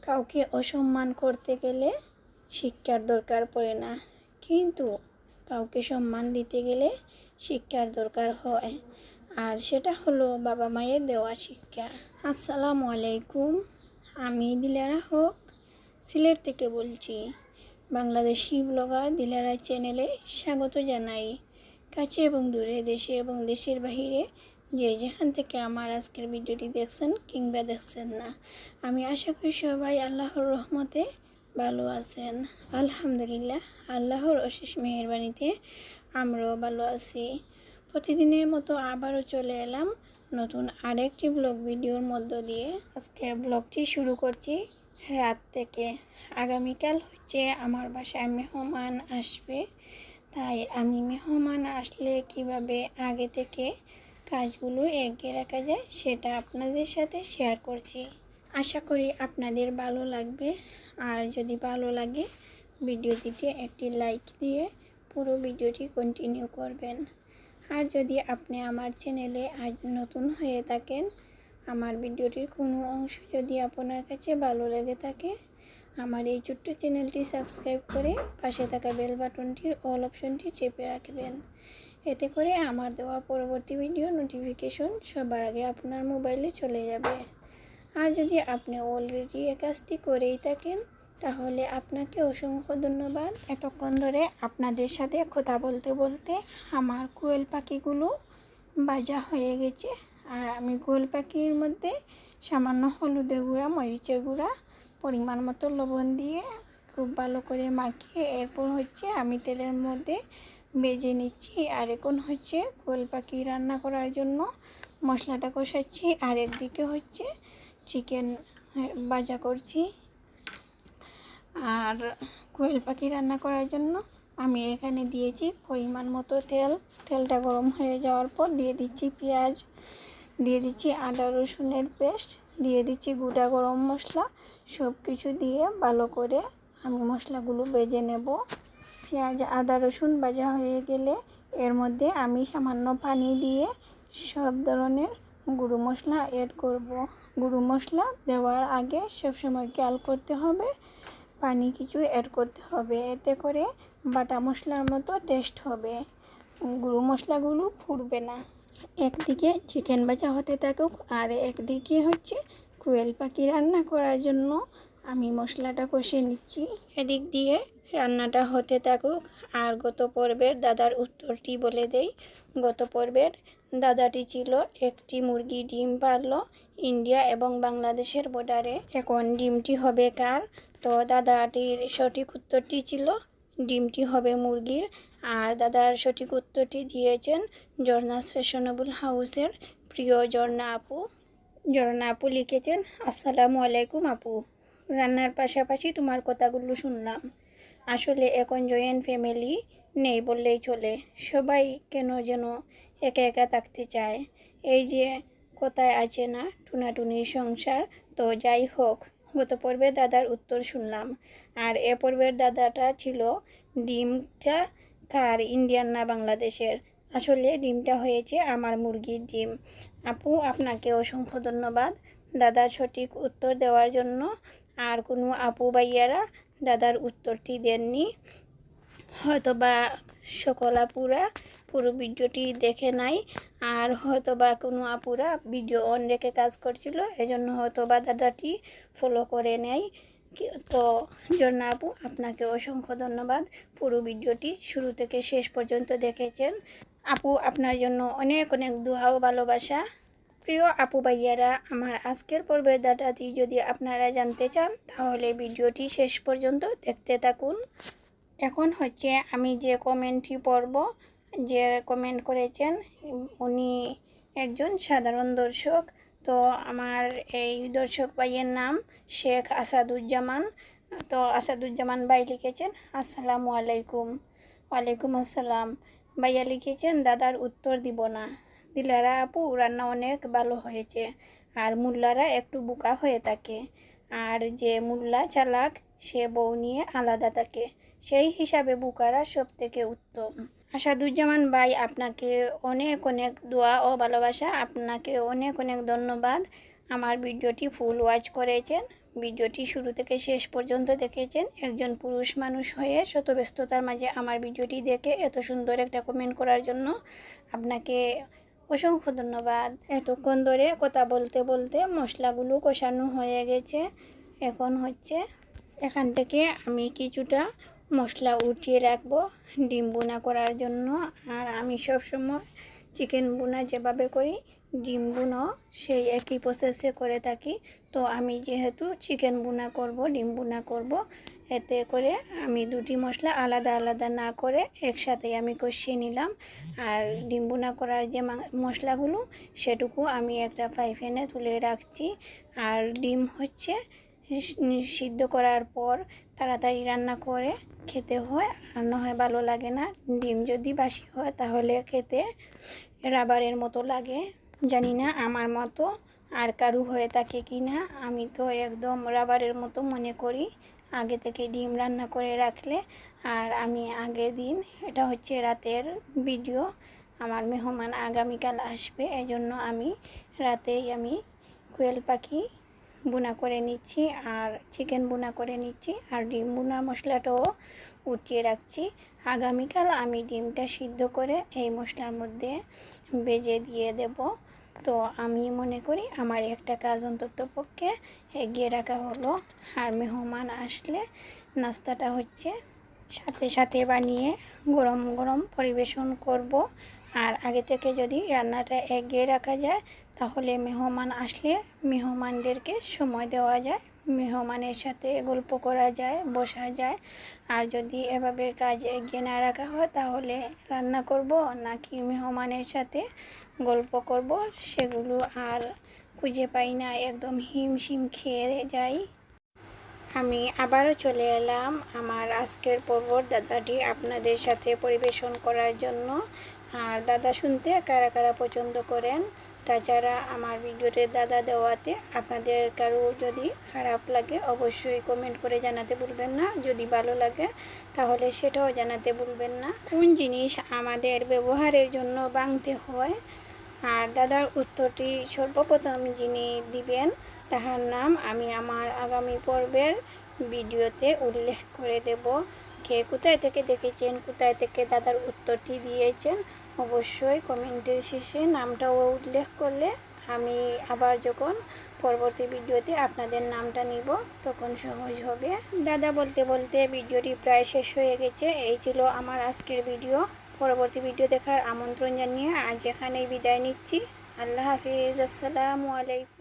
কাউকে অসম্মান করতে গেলে শিক্ষার দরকার পড়ে না, কিন্তু কাউকে সম্মান দিতে গেলে শিক্ষার দরকার হয়। আর সেটা হলো বাবা মায়ের দেওয়া শিক্ষা। আসসালামু আলাইকুম, আমি দিলারা হক সিলেট থেকে বলছি। বাংলাদেশি ব্লগার দিলারা চ্যানেলে স্বাগত জানাই। কাছে এবং দূরে, দেশে এবং দেশের বাহিরে যে যেখান থেকে আমার আজকের ভিডিওটি দেখছেন কিংবা দেখছেন না, আমি আশা করি সবাই আল্লাহর রহমতে ভালো আছেন। আলহামদুলিল্লাহ, আল্লাহর অশেষ মেহেরবানিতে আমরাও ভালো আছি। প্রতিদিনের মতো আবারও চলে এলাম নতুন আরেকটি ব্লগ ভিডিওর মধ্য দিয়ে। আজকের ব্লগটি শুরু করছি রাত থেকে। আগামীকাল হচ্ছে আমার বাসায় মেহমান আসবে, তাই আমি মেহমান আসলে কিভাবে আগে থেকে কাজগুলো এগিয়ে রাখা যায় সেটা আপনাদের সাথে শেয়ার করছি। আশা করি আপনাদের ভালো লাগবে। আর যদি ভালো লাগে ভিডিওটিতে একটি লাইক দিয়ে পুরো ভিডিওটি কন্টিনিউ করবেন। আর যদি আপনি আমার চ্যানেলে আজ নতুন হয়ে থাকেন, আমার ভিডিওটির কোনো অংশ যদি আপনার কাছে ভালো লেগে থাকে, আমার এই ছোট্ট চ্যানেলটি সাবস্ক্রাইব করে পাশে থাকা বেল বাটনটির অল অপশনটি চেপে রাখবেন। এতে করে আমার দেওয়া পরবর্তী ভিডিও নোটিফিকেশন সবার আগে আপনার মোবাইলে চলে যাবে। আর যদি আপনি অলরেডি এই কাজটি করেই থাকেন, তাহলে আপনাকে অসংখ্য ধন্যবাদ। এতক্ষণ ধরে আপনাদের সাথে কথা বলতে বলতে আমার কোয়েল পাখিগুলো ভাজা হয়ে গেছে। আর আমি কোয়েল পাখির মধ্যে সামান্য হলুদের গুঁড়া, মরিচের গুঁড়া, পরিমাণ মতো লবণ দিয়ে খুব ভালো করে মাখিয়ে এরপর হচ্ছে আমি তেলের মধ্যে ভেজে নিচ্ছি। আর এখন হচ্ছে কোয়েল পাখি রান্না করার জন্য মশলাটা কষাচ্ছি, আর একদিকে হচ্ছে চিকেন ভাজা করছি। আর কোয়েল পাখি রান্না করার জন্য আমি এখানে দিয়েছি পরিমাণ মতো তেল। তেলটা গরম হয়ে যাওয়ার পর দিয়ে দিচ্ছি পেঁয়াজ, দিয়ে দিচ্ছি আদা রসুনের পেস্ট, দিয়ে দিচ্ছি গোটা গরম মশলা। সব কিছু দিয়ে ভালো করে আমি মশলাগুলো ভেজে নেব। পেঁয়াজ আদা রসুন ভাজা হয়ে গেলে এর মধ্যে আমি সামান্য পানি দিয়ে সব ধরনের গুঁড়ো মশলা অ্যাড করব। গুঁড়ো মশলা দেওয়ার আগে সবসময় খেয়াল করতে হবে পানি কিছু অ্যাড করতে হবে, এতে করে বাটা মশলার মতো টেস্ট হবে, গুঁড়ো মশলাগুলো ফুটবে না। একদিকে চিকেন ভাজা হতে থাকুক আর একদিকে হচ্ছে কোয়েল পাখি রান্না করার জন্য আমি মশলাটা কষে নিচ্ছি। এদিক দিয়ে রান্নাটা হতে থাকুক। আর গত পর্বের দাদার উত্তরটি বলে দেই। গত পর্বের দাদাটি ছিল একটি মুরগি ডিম পারলো ইন্ডিয়া এবং বাংলাদেশের বর্ডারে। এখন ডিমটি হবে কার? তো দাদাটির সঠিক উত্তরটি ছিল ডিমটি হবে মুরগির। আর দাদার সঠিক উত্তরটি দিয়েছেন ঝর্ণাস ফ্যাশনেবল হাউসের প্রিয় ঝর্ণা আপু। ঝর্ণা আপু লিখেছেন, আসসালামু আলাইকুম আপু, রান্নার পাশাপাশি তোমার কথাগুলো শুনলাম। আসলে এখন জয়েন্ট ফ্যামিলি নেই বললেই চলে, সবাই কেন যেন একা একা থাকতে চায়। এই যে কথায় আছে না, টুনাটুনির সংসার। তো যাই হোক, গত পর্বে দাদার উত্তর শুনলাম। আর এ পর্বের দাদাটা ছিল ডিমটা কার, ইন্ডিয়ান না বাংলাদেশের? আসলে ডিমটা হয়েছে আমার মুরগির ডিম। আপু, আপনাকে অসংখ্য ধন্যবাদ দাদার সঠিক উত্তর দেওয়ার জন্য। আর কোনো আপু ভাইয়ারা দাদার উত্তরটি দেননি, হয়তোবা সকল আপুরা পুরো ভিডিওটি দেখে নাই, আর হয়তোবা কোনো আপুরা ভিডিও অন রেখে কাজ করছিল, এজন্য হয়তোবা দাদাটি ফলো করে নেয়। তো ঝর্ণা আপু, আপনাকে অসংখ্য ধন্যবাদ, পুরো ভিডিওটি শুরু থেকে শেষ পর্যন্ত দেখেছেন। আপু, আপনার জন্য অনেক অনেক দোয়া ও ভালোবাসা। প্রিয় আপু ভাইয়ারা, আমার আজকের পর্বের দাদাটি যদি আপনারা জানতে চান, তাহলে ভিডিওটি শেষ পর্যন্ত দেখতে থাকুন। এখন হচ্ছে আমি যে কমেন্টটি পড়ব, যে কমেন্ট করেছেন উনি একজন সাধারণ দর্শক। তো আমার এই দর্শক ভাইয়ের নাম শেখ আসাদুজ্জামান। তো আসাদুজ্জামান ভাই লিখেছেন, আসসালামু আলাইকুম। ওয়ালাইকুম আসসালাম। ভাইয়া লিখেছেন, দাদার উত্তর দিব না। দিলারা আপু, রান্না অনেক ভালো হয়েছে। আর মুল্লারা একটু বোকা হয়ে থাকে, আর যে মুল্লা চালাক সে বউ নিয়ে আলাদা থাকে, সেই হিসাবে বোকারা সব থেকে উত্তম। আসাদুজ্জামান ভাই, আপনাকে অনেক অনেক দোয়া ও ভালোবাসা, আপনাকে অনেক অনেক ধন্যবাদ। আমার ভিডিওটি ফুল ওয়াচ করেছেন, ভিডিওটি শুরু থেকে শেষ পর্যন্ত দেখেছেন। একজন পুরুষ মানুষ হয়ে শত ব্যস্ততার মাঝে আমার ভিডিওটি দেখে এত সুন্দর একটা কমেন্ট করার জন্য আপনাকে অসংখ্য ধন্যবাদ। এতক্ষণ ধরে কথা বলতে বলতে মশলাগুলো কষানো হয়ে গেছে। এখন হচ্ছে এখান থেকে আমি কিছুটা মশলা উঠিয়ে রাখবো ডিম বোনা করার জন্য। আর আমি সবসময় চিকেন বোনা যেভাবে করি ডিম বোনা সেই একই প্রসেসে করে থাকি। তো আমি যেহেতু চিকেন বোনা করব, ডিম বোনা করব, এতে করে আমি দুটি মশলা আলাদা আলাদা না করে একসাথেই আমি কষিয়ে নিলাম। আর ডিম বোনা করার যে মশলাগুলো সেটুকু আমি একটা ফ্রাই প্যানে তুলে রাখছি। আর ডিম হচ্ছে সিদ্ধ করার পর তাড়াতাড়ি রান্না করে খেতে হয়, রান্না হয় ভালো লাগে না। ডিম যদি বাসি হয় তাহলে খেতে রাবারের মতো লাগে। জানি না আমার মতো আর কারু হয়ে থাকে কি না, আমি তো একদম রাবারের মতো মনে করি আগে থেকে ডিম রান্না করে রাখলে। আর আমি আগের দিন, এটা হচ্ছে রাতের ভিডিও, আমার মেহমান আগামীকাল আসবে, এজন্য আমি রাতেই আমি কোয়েল পাখি বোনা করে নিচ্ছি আর চিকেন বোনা করে নিচ্ছি। আর ডিম বোনার মশলাটাও উঠিয়ে রাখছি। আগামীকাল আমি ডিমটা সিদ্ধ করে এই মশলার মধ্যে ভেজে দিয়ে দেব। তো আমি মনে করি আমার একটা কাজ অন্তত পক্ষে এগিয়ে রাখা হলো। আর মেহমান আসলে নাস্তাটা হচ্ছে সাথে সাথে বানিয়ে গরম গরম পরিবেশন করব। আর আগে থেকে যদি রান্নাটা এগিয়ে রাখা যায় তাহলে মেহমান আসলে মেহমানদেরকে সময় দেওয়া যায়, মেহমানের সাথে গল্প করা যায়, বসা যায়। আর যদি এভাবে কাজ এগিয়ে না রাখা হয় তাহলে রান্না করব নাকি মেহমানের সাথে গল্প করব সেগুলো আর খুঁজে পাই না, একদম হিমশিম খেয়ে যাই। আমি আবারও চলে এলাম আমার আজকের পর্বর দাদাটি আপনাদের সাথে পরিবেশন করার জন্য। আর দাদা শুনতে কারা কারা পছন্দ করেন, তাছাড়া আমার ভিডিওতে দাদা দেওয়াতে আপনাদের কারো যদি খারাপ লাগে অবশ্যই কমেন্ট করে জানাতে ভুলবেন না। যদি ভালো লাগে তাহলে সেটাও জানাতে ভুলবেন না। কোন জিনিস আমাদের ব্যবহারের জন্য ভাঙতে হয় আর দাদার উত্তরটি সর্বপ্রথম যিনি দিবেন তাহার নাম আমি আমার আগামী পর্বের ভিডিওতে উল্লেখ করে দেব। কে কোথায় থেকে দেখেছেন, কোথায় থেকে দাদার উত্তরটি দিয়েছেন অবশ্যই কমেন্টের শেষে নামটাও উল্লেখ করলে আমি আবার যখন পরবর্তী ভিডিওতে আপনাদের নামটা নিব তখন সহজ হবে। দাদা বলতে বলতে ভিডিওটি প্রায় শেষ হয়ে গেছে। এই ছিল আমার আজকের ভিডিও। পরবর্তী ভিডিও দেখার আমন্ত্রণ জানিয়ে আজ এখানেই বিদায় নিচ্ছি। আল্লাহ হাফিজ, আসসালামু আলাইকুম।